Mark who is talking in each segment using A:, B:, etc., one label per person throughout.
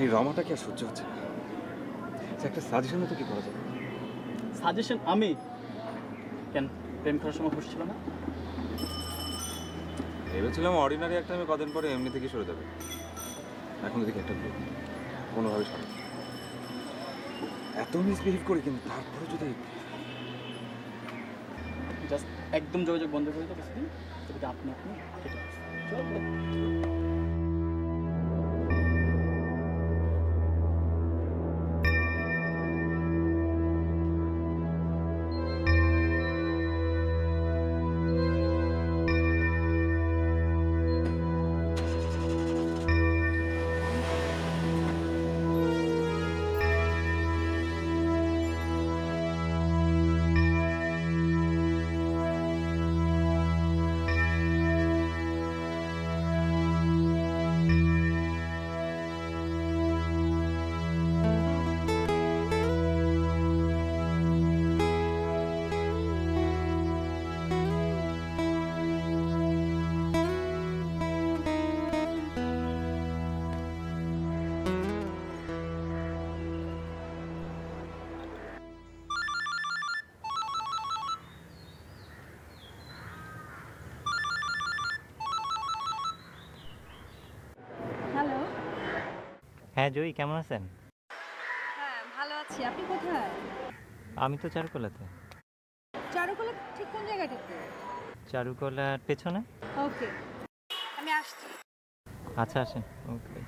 A: এই রমাটা কি আর সহ্য হচ্ছে না। একটা সাজেশন তো কি করা যাবে?
B: সাজেশন? আমি কেন, প্রেম করার সময় খুশি ছিল না?
A: ভেবেছিলাম অর্ডিনারি একটা আমি কদিন পরে এমনি থেকে সরে যাবে। এখন দেখি একটা গ্রুপ কোনোভাবে সরে এত মিসবিহেভ করি, কিন্তু তারপরে যদি
B: জাস্ট একদম যোগাযোগ বন্ধ করে তো কিছুদিন, তবে আপনি আপনি কেটে চলো।
C: হ্যালো।
D: হ্যাঁ জয়ী, কেমন আছেন?
C: হ্যাঁ ভালো আছি, আপনি কোথায়?
D: আমি তো চারুকলাতে।
C: চারুকলা ঠিক কোন জায়গাটাতে?
D: চারুকলার পেছনে।
C: ওকে, আমি আসছি।
D: আচ্ছা আসেন। ওকে।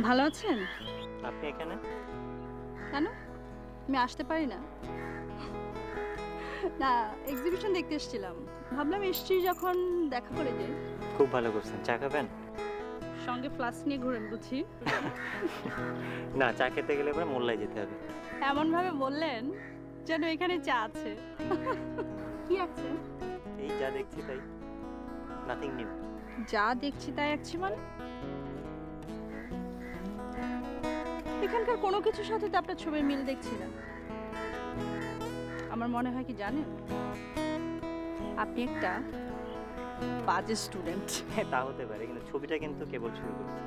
C: ভালো আছেন?
D: আপনি এখানে?
C: কেন, আমি আসতে পারি না? না, এক্সিবিশন দেখতে এসেছিলাম, ভাবলাম এসছি যখন দেখা করে যাই।
D: খুব ভালো করছেন। চা খাবেন?
C: সঙ্গে ফ্লাস্ক নিয়ে ঘুরেন বুঝি?
D: না, চা খেতে গেলে এবার মোল্লায় যেতে হবে।
C: এমন ভাবে বললেন যেন এখানে চা আছে। কি আছে?
D: এই যা দেখছি তাই, নাথিং নিউ।
C: যা দেখছি তাই আছি মানে? এখানকার কোনো কিছুর সাথে তো আপনার ছবির মিল দেখছি না। আমার মনে হয় কি জানেন, আপনি একটা বাজে স্টুডেন্ট।
D: তা হতে পারে, কিন্তু ছবিটা কিন্তু কেবল শুরু করছি।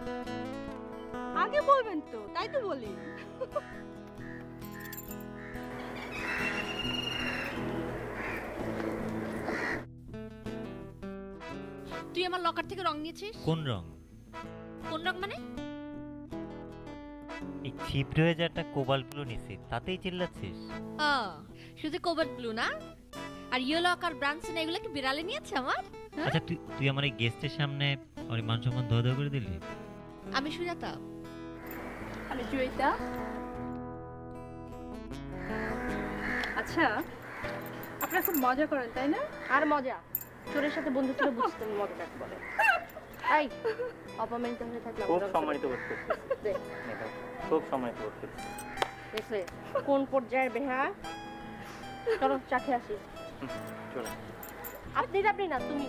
C: আগে বলবেন তো, তাই তো বলি।
E: তুই আমার লকার থেকে রং নিয়েছিস?
D: কোন রং?
E: কোন রং মানে?
D: এই ছিপড়ে হয়ে যে একটা কোবাল্ট ব্লু নিছি, তাতেই চিল্লাচ্ছিস?
E: শুধু কোবাল্ট ব্লু না, আর ইয়েলো আর ব্রাউন এগুলো কি বিড়ালে নিয়েছে আমার?
D: আচ্ছা তুই আমার এই গেস্টের সামনে আমার মান সম্মান ধোয়া ধোয়া করে দিলি।
E: আমি সুজাতা।
C: আমি জয়িতা। আচ্ছা, আপনারা খুব মজা করেন তাই না?
F: আর মজা, চোরের সাথে বন্ধুত্ব বুঝতে মজা কাজ বলে। এই অপমানিত হয়ে থাকলে
D: খুব সম্মানিত বোধ করছিস। খুব সম্মানিত বোধ করছিস।
F: দেখলে কোন পর্যায়ের বেহা। চলো চা খেয়ে আসি।
D: চলো।
F: আপনি না, তুমি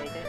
D: এইটাই